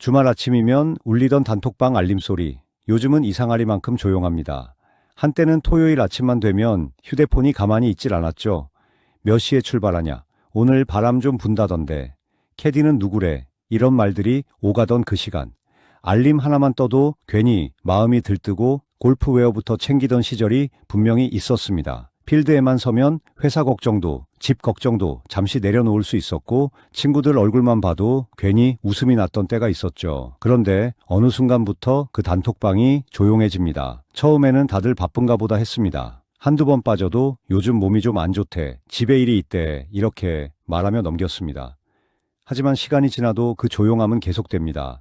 주말 아침이면 울리던 단톡방 알림소리, 요즘은 이상하리만큼 조용합니다. 한때는 토요일 아침만 되면 휴대폰이 가만히 있질 않았죠. 몇 시에 출발하냐? 오늘 바람 좀 분다던데. 캐디는 누구래? 이런 말들이 오가던 그 시간. 알림 하나만 떠도 괜히 마음이 들뜨고 골프웨어부터 챙기던 시절이 분명히 있었습니다. 필드에만 서면 회사 걱정도, 집 걱정도 잠시 내려놓을 수 있었고 친구들 얼굴만 봐도 괜히 웃음이 났던 때가 있었죠. 그런데 어느 순간부터 그 단톡방이 조용해집니다. 처음에는 다들 바쁜가 보다 했습니다. 한두 번 빠져도 요즘 몸이 좀 안 좋대, 집에 일이 있대, 이렇게 말하며 넘겼습니다. 하지만 시간이 지나도 그 조용함은 계속됩니다.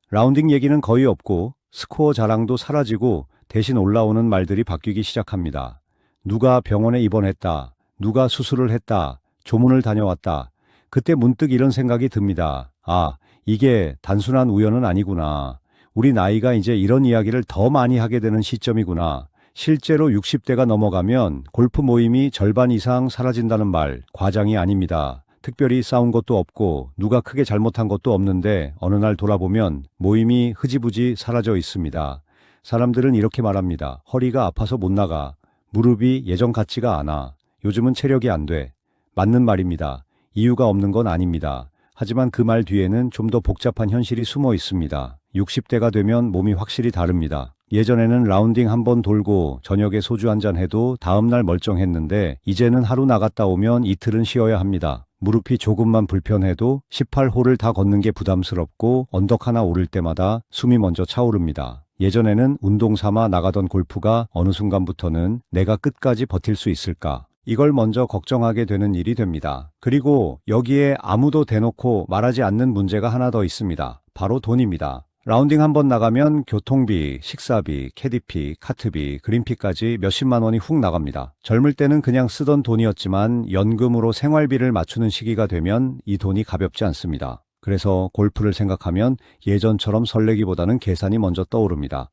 라운딩 얘기는 거의 없고 스코어 자랑도 사라지고 대신 올라오는 말들이 바뀌기 시작합니다. 누가 병원에 입원했다, 누가 수술을 했다, 조문을 다녀왔다. 그때 문득 이런 생각이 듭니다. 아, 이게 단순한 우연은 아니구나. 우리 나이가 이제 이런 이야기를 더 많이 하게 되는 시점이구나. 실제로 60대가 넘어가면 골프 모임이 절반 이상 사라진다는 말 과장이 아닙니다. 특별히 싸운 것도 없고 누가 크게 잘못한 것도 없는데 어느 날 돌아보면 모임이 흐지부지 사라져 있습니다. 사람들은 이렇게 말합니다. 허리가 아파서 못 나가. 무릎이 예전 같지가 않아. 요즘은 체력이 안 돼. 맞는 말입니다. 이유가 없는 건 아닙니다. 하지만 그 말 뒤에는 좀 더 복잡한 현실이 숨어 있습니다. 60대가 되면 몸이 확실히 다릅니다. 예전에는 라운딩 한번 돌고 저녁에 소주 한잔 해도 다음날 멀쩡했는데 이제는 하루 나갔다 오면 이틀은 쉬어야 합니다. 무릎이 조금만 불편해도 18홀을 다 걷는 게 부담스럽고 언덕 하나 오를 때마다 숨이 먼저 차오릅니다. 예전에는 운동 삼아 나가던 골프가 어느 순간부터는 내가 끝까지 버틸 수 있을까? 이걸 먼저 걱정하게 되는 일이 됩니다. 그리고 여기에 아무도 대놓고 말하지 않는 문제가 하나 더 있습니다. 바로 돈입니다. 라운딩 한번 나가면 교통비, 식사비, 캐디피, 카트비, 그린피까지 몇십만 원이 훅 나갑니다. 젊을 때는 그냥 쓰던 돈이었지만 연금으로 생활비를 맞추는 시기가 되면 이 돈이 가볍지 않습니다. 그래서 골프를 생각하면 예전처럼 설레기보다는 계산이 먼저 떠오릅니다.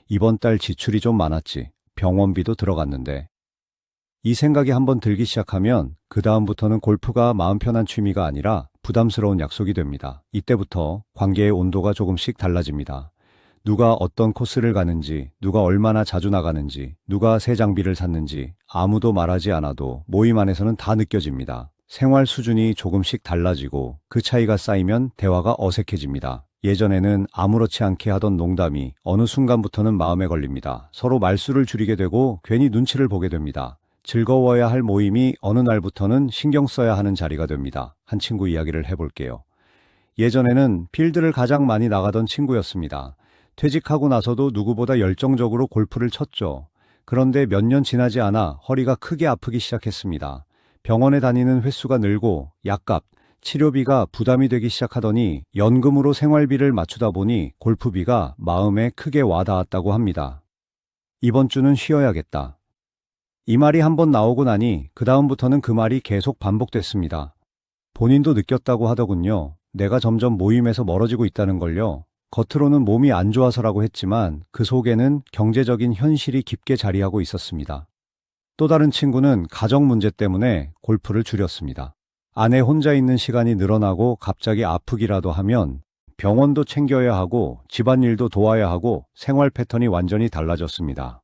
이번 달 지출이 좀 많았지. 병원비도 들어갔는데. 이 생각이 한번 들기 시작하면 그 다음부터는 골프가 마음 편한 취미가 아니라 부담스러운 약속이 됩니다. 이때부터 관계의 온도가 조금씩 달라집니다. 누가 어떤 코스를 가는지, 누가 얼마나 자주 나가는지, 누가 새 장비를 샀는지 아무도 말하지 않아도 모임 안에서는 다 느껴집니다. 생활 수준이 조금씩 달라지고 그 차이가 쌓이면 대화가 어색해집니다. 예전에는 아무렇지 않게 하던 농담이 어느 순간부터는 마음에 걸립니다. 서로 말수를 줄이게 되고 괜히 눈치를 보게 됩니다. 즐거워야 할 모임이 어느 날부터는 신경 써야 하는 자리가 됩니다. 한 친구 이야기를 해볼게요. 예전에는 필드를 가장 많이 나가던 친구였습니다. 퇴직하고 나서도 누구보다 열정적으로 골프를 쳤죠. 그런데 몇 년 지나지 않아 허리가 크게 아프기 시작했습니다. 병원에 다니는 횟수가 늘고 약값, 치료비가 부담이 되기 시작하더니 연금으로 생활비를 맞추다 보니 골프비가 마음에 크게 와닿았다고 합니다. 이번 주는 쉬어야겠다. 이 말이 한번 나오고 나니 그 다음부터는 그 말이 계속 반복됐습니다. 본인도 느꼈다고 하더군요. 내가 점점 모임에서 멀어지고 있다는 걸요. 겉으로는 몸이 안 좋아서라고 했지만 그 속에는 경제적인 현실이 깊게 자리하고 있었습니다. 또 다른 친구는 가정 문제 때문에 골프를 줄였습니다. 아내 혼자 있는 시간이 늘어나고 갑자기 아프기라도 하면 병원도 챙겨야 하고 집안일도 도와야 하고 생활 패턴이 완전히 달라졌습니다.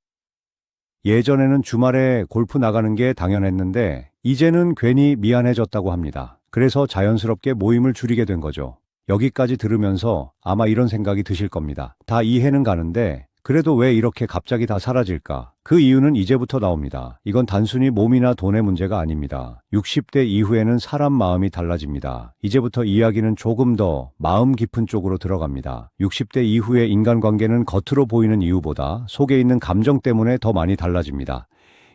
예전에는 주말에 골프 나가는 게 당연했는데 이제는 괜히 미안해졌다고 합니다. 그래서 자연스럽게 모임을 줄이게 된 거죠. 여기까지 들으면서 아마 이런 생각이 드실 겁니다. 다 이해는 가는데 그래도 왜 이렇게 갑자기 다 사라질까? 그 이유는 이제부터 나옵니다. 이건 단순히 몸이나 돈의 문제가 아닙니다. 60대 이후에는 사람 마음이 달라집니다. 이제부터 이야기는 조금 더 마음 깊은 쪽으로 들어갑니다. 60대 이후의 인간관계는 겉으로 보이는 이유보다 속에 있는 감정 때문에 더 많이 달라집니다.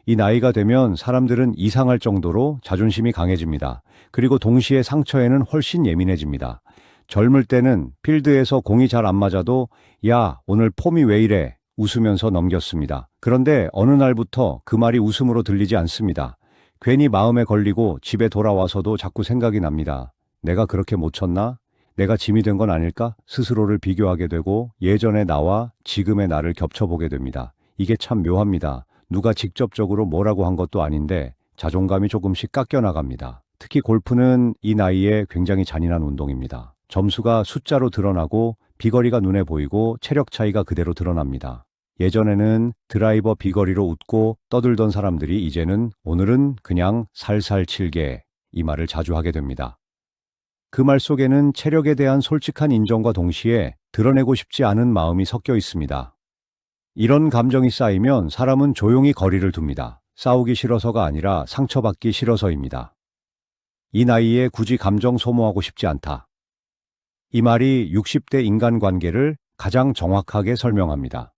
이 나이가 되면 사람들은 이상할 정도로 자존심이 강해집니다. 그리고 동시에 상처에는 훨씬 예민해집니다. 젊을 때는 필드에서 공이 잘 안 맞아도 야, 오늘 폼이 왜 이래? 웃으면서 넘겼습니다. 그런데 어느 날부터 그 말이 웃음으로 들리지 않습니다. 괜히 마음에 걸리고 집에 돌아와서도 자꾸 생각이 납니다. 내가 그렇게 못 쳤나? 내가 짐이 된 건 아닐까? 스스로를 비교하게 되고 예전의 나와 지금의 나를 겹쳐보게 됩니다. 이게 참 묘합니다. 누가 직접적으로 뭐라고 한 것도 아닌데 자존감이 조금씩 깎여 나갑니다. 특히 골프는 이 나이에 굉장히 잔인한 운동입니다. 점수가 숫자로 드러나고 비거리가 눈에 보이고 체력 차이가 그대로 드러납니다. 예전에는 드라이버 비거리로 웃고 떠들던 사람들이 이제는 오늘은 그냥 살살 칠게 이 말을 자주 하게 됩니다. 그 말 속에는 체력에 대한 솔직한 인정과 동시에 드러내고 싶지 않은 마음이 섞여 있습니다. 이런 감정이 쌓이면 사람은 조용히 거리를 둡니다. 싸우기 싫어서가 아니라 상처받기 싫어서입니다. 이 나이에 굳이 감정 소모하고 싶지 않다. 이 말이 60대 인간관계를 가장 정확하게 설명합니다.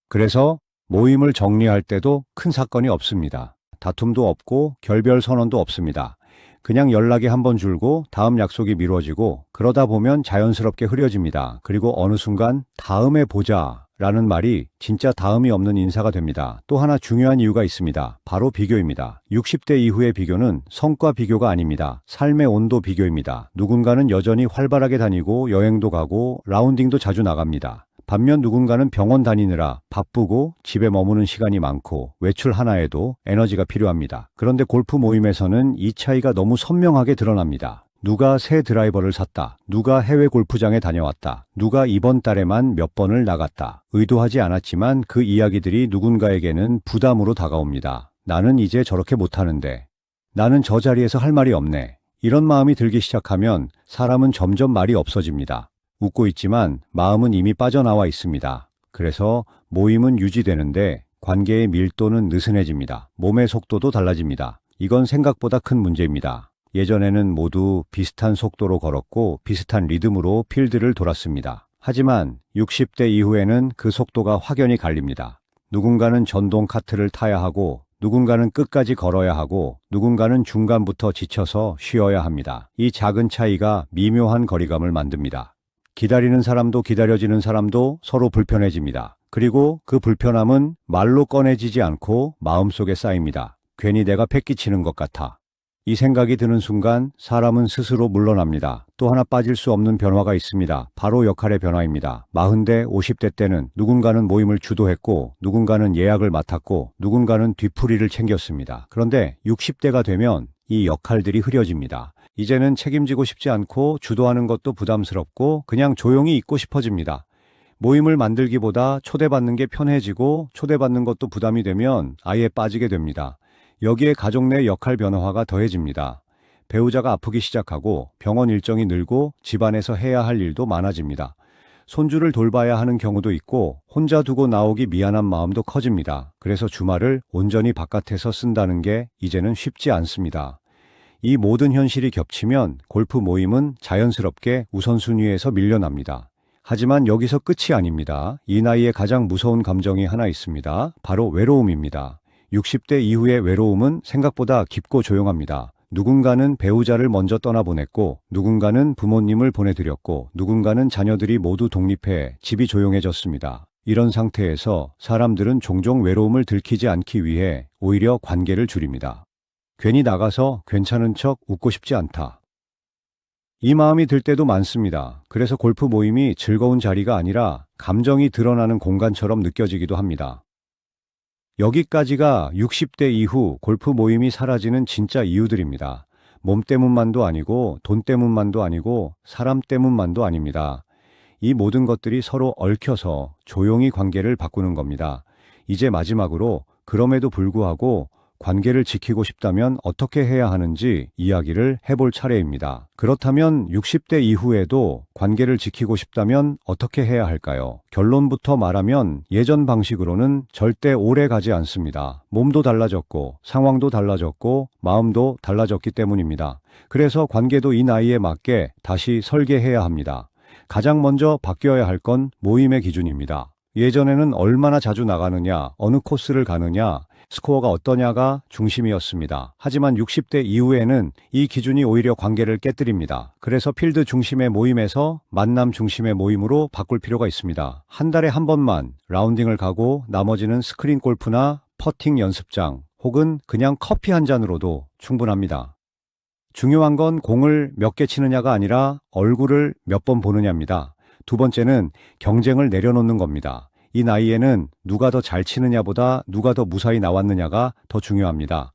그래서 모임을 정리할 때도 큰 사건이 없습니다. 다툼도 없고 결별 선언도 없습니다. 그냥 연락이 한번 줄고 다음 약속이 미뤄지고 그러다 보면 자연스럽게 흐려집니다. 그리고 어느 순간 다음에 보자 라는 말이 진짜 다음이 없는 인사가 됩니다. 또 하나 중요한 이유가 있습니다. 바로 비교입니다. 60대 이후의 비교는 성과 비교가 아닙니다. 삶의 온도 비교입니다. 누군가는 여전히 활발하게 다니고 여행도 가고 라운딩도 자주 나갑니다. 반면 누군가는 병원 다니느라 바쁘고 집에 머무는 시간이 많고 외출 하나에도 에너지가 필요합니다. 그런데 골프 모임에서는 이 차이가 너무 선명하게 드러납니다. 누가 새 드라이버를 샀다. 누가 해외 골프장에 다녀왔다. 누가 이번 달에만 몇 번을 나갔다. 의도하지 않았지만 그 이야기들이 누군가에게는 부담으로 다가옵니다. 나는 이제 저렇게 못하는데. 나는 저 자리에서 할 말이 없네. 이런 마음이 들기 시작하면 사람은 점점 말이 없어집니다. 웃고 있지만 마음은 이미 빠져나와 있습니다. 그래서 모임은 유지되는데 관계의 밀도는 느슨해집니다. 몸의 속도도 달라집니다. 이건 생각보다 큰 문제입니다. 예전에는 모두 비슷한 속도로 걸었고 비슷한 리듬으로 필드를 돌았습니다. 하지만 60대 이후에는 그 속도가 확연히 갈립니다. 누군가는 전동 카트를 타야 하고 누군가는 끝까지 걸어야 하고 누군가는 중간부터 지쳐서 쉬어야 합니다. 이 작은 차이가 미묘한 거리감을 만듭니다. 기다리는 사람도 기다려지는 사람도 서로 불편해집니다. 그리고 그 불편함은 말로 꺼내지지 않고 마음속에 쌓입니다. 괜히 내가 패기치는 것 같아. 이 생각이 드는 순간 사람은 스스로 물러납니다. 또 하나 빠질 수 없는 변화가 있습니다. 바로 역할의 변화입니다. 40대, 50대 때는 누군가는 모임을 주도했고 누군가는 예약을 맡았고 누군가는 뒤풀이를 챙겼습니다. 그런데 60대가 되면 이 역할들이 흐려집니다. 이제는 책임지고 싶지 않고 주도하는 것도 부담스럽고 그냥 조용히 있고 싶어집니다. 모임을 만들기보다 초대받는 게 편해지고 초대받는 것도 부담이 되면 아예 빠지게 됩니다. 여기에 가족 내 역할 변화가 더해집니다. 배우자가 아프기 시작하고 병원 일정이 늘고 집안에서 해야 할 일도 많아집니다. 손주를 돌봐야 하는 경우도 있고 혼자 두고 나오기 미안한 마음도 커집니다. 그래서 주말을 온전히 바깥에서 쓴다는 게 이제는 쉽지 않습니다. 이 모든 현실이 겹치면 골프 모임은 자연스럽게 우선순위에서 밀려납니다. 하지만 여기서 끝이 아닙니다. 이 나이에 가장 무서운 감정이 하나 있습니다. 바로 외로움입니다. 60대 이후의 외로움은 생각보다 깊고 조용합니다. 누군가는 배우자를 먼저 떠나보냈고 누군가는 부모님을 보내드렸고 누군가는 자녀들이 모두 독립해 집이 조용해졌습니다. 이런 상태에서 사람들은 종종 외로움을 들키지 않기 위해 오히려 관계를 줄입니다. 괜히 나가서 괜찮은 척 웃고 싶지 않다. 이 마음이 들 때도 많습니다. 그래서 골프 모임이 즐거운 자리가 아니라 감정이 드러나는 공간처럼 느껴지기도 합니다. 여기까지가 60대 이후 골프 모임이 사라지는 진짜 이유들입니다. 몸 때문만도 아니고 돈 때문만도 아니고 사람 때문만도 아닙니다. 이 모든 것들이 서로 얽혀서 조용히 관계를 바꾸는 겁니다. 이제 마지막으로 그럼에도 불구하고 관계를 지키고 싶다면 어떻게 해야 하는지 이야기를 해볼 차례입니다. 그렇다면 60대 이후에도 관계를 지키고 싶다면 어떻게 해야 할까요? 결론부터 말하면 예전 방식으로는 절대 오래 가지 않습니다. 몸도 달라졌고 상황도 달라졌고 마음도 달라졌기 때문입니다. 그래서 관계도 이 나이에 맞게 다시 설계해야 합니다. 가장 먼저 바뀌어야 할 건 모임의 기준입니다. 예전에는 얼마나 자주 나가느냐, 어느 코스를 가느냐, 스코어가 어떠냐가 중심이었습니다. 하지만 60대 이후에는 이 기준이 오히려 관계를 깨뜨립니다. 그래서 필드 중심의 모임에서 만남 중심의 모임으로 바꿀 필요가 있습니다. 한 달에 한 번만 라운딩을 가고 나머지는 스크린 골프나 퍼팅 연습장 혹은 그냥 커피 한 잔으로도 충분합니다. 중요한 건 공을 몇 개 치느냐가 아니라 얼굴을 몇 번 보느냐입니다. 두 번째는 경쟁을 내려놓는 겁니다. 이 나이에는 누가 더 잘 치느냐보다 누가 더 무사히 나왔느냐가 더 중요합니다.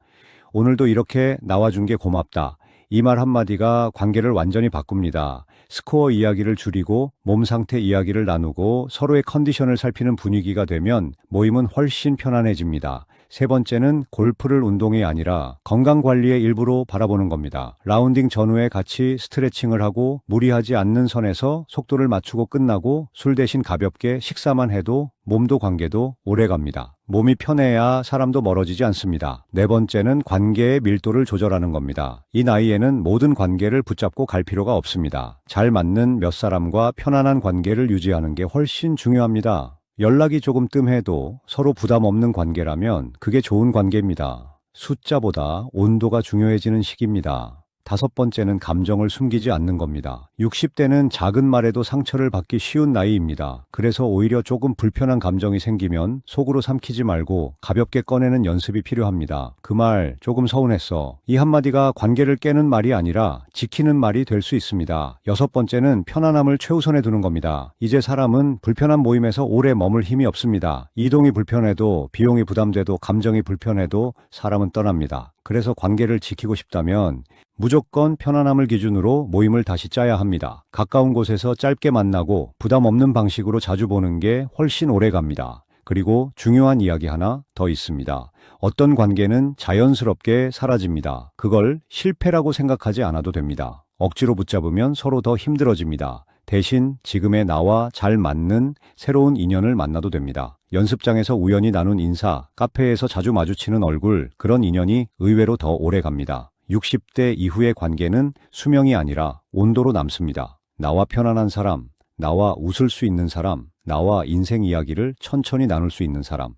오늘도 이렇게 나와준 게 고맙다. 이 말 한마디가 관계를 완전히 바꿉니다. 스코어 이야기를 줄이고 몸 상태 이야기를 나누고 서로의 컨디션을 살피는 분위기가 되면 모임은 훨씬 편안해집니다. 세 번째는 골프를 운동이 아니라 건강관리의 일부로 바라보는 겁니다. 라운딩 전후에 같이 스트레칭을 하고 무리하지 않는 선에서 속도를 맞추고 끝나고 술 대신 가볍게 식사만 해도 몸도 관계도 오래갑니다. 몸이 편해야 사람도 멀어지지 않습니다. 네 번째는 관계의 밀도를 조절하는 겁니다. 이 나이에는 모든 관계를 붙잡고 갈 필요가 없습니다. 잘 맞는 몇 사람과 편안한 관계를 유지하는 게 훨씬 중요합니다. 연락이 조금 뜸해도 서로 부담 없는 관계라면 그게 좋은 관계입니다. 숫자보다 온도가 중요해지는 시기입니다. 다섯 번째는 감정을 숨기지 않는 겁니다. 60대는 작은 말에도 상처를 받기 쉬운 나이입니다. 그래서 오히려 조금 불편한 감정이 생기면 속으로 삼키지 말고 가볍게 꺼내는 연습이 필요합니다. 그 말 조금 서운했어. 이 한마디가 관계를 깨는 말이 아니라 지키는 말이 될 수 있습니다. 여섯 번째는 편안함을 최우선에 두는 겁니다. 이제 사람은 불편한 모임에서 오래 머물 힘이 없습니다. 이동이 불편해도 비용이 부담돼도 감정이 불편해도 사람은 떠납니다. 그래서 관계를 지키고 싶다면 무조건 편안함을 기준으로 모임을 다시 짜야 합니다. 가까운 곳에서 짧게 만나고 부담 없는 방식으로 자주 보는 게 훨씬 오래 갑니다. 그리고 중요한 이야기 하나 더 있습니다. 어떤 관계는 자연스럽게 사라집니다. 그걸 실패라고 생각하지 않아도 됩니다. 억지로 붙잡으면 서로 더 힘들어집니다. 대신 지금의 나와 잘 맞는 새로운 인연을 만나도 됩니다. 연습장에서 우연히 나눈 인사, 카페에서 자주 마주치는 얼굴, 그런 인연이 의외로 더 오래 갑니다. 60대 이후의 관계는 수명이 아니라 온도로 남습니다. 나와 편안한 사람, 나와 웃을 수 있는 사람, 나와 인생 이야기를 천천히 나눌 수 있는 사람.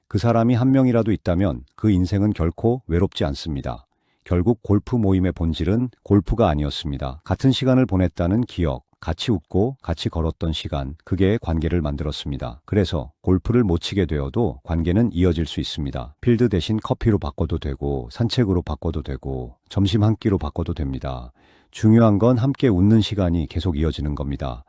그 사람이 한 명이라도 있다면 그 인생은 결코 외롭지 않습니다. 결국 골프 모임의 본질은 골프가 아니었습니다. 같은 시간을 보냈다는 기억, 같이 웃고 같이 걸었던 시간, 그게 관계를 만들었습니다. 그래서 골프를 못 치게 되어도 관계는 이어질 수 있습니다. 필드 대신 커피로 바꿔도 되고 산책으로 바꿔도 되고 점심 한 끼로 바꿔도 됩니다. 중요한 건 함께 웃는 시간이 계속 이어지는 겁니다.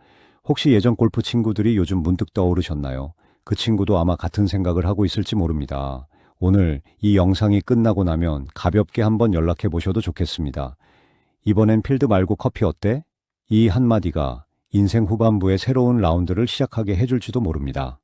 혹시 예전 골프 친구들이 요즘 문득 떠오르셨나요? 그 친구도 아마 같은 생각을 하고 있을지 모릅니다. 오늘 이 영상이 끝나고 나면 가볍게 한번 연락해 보셔도 좋겠습니다. 이번엔 필드 말고 커피 어때? 이 한마디가 인생 후반부의 새로운 라운드를 시작하게 해줄지도 모릅니다.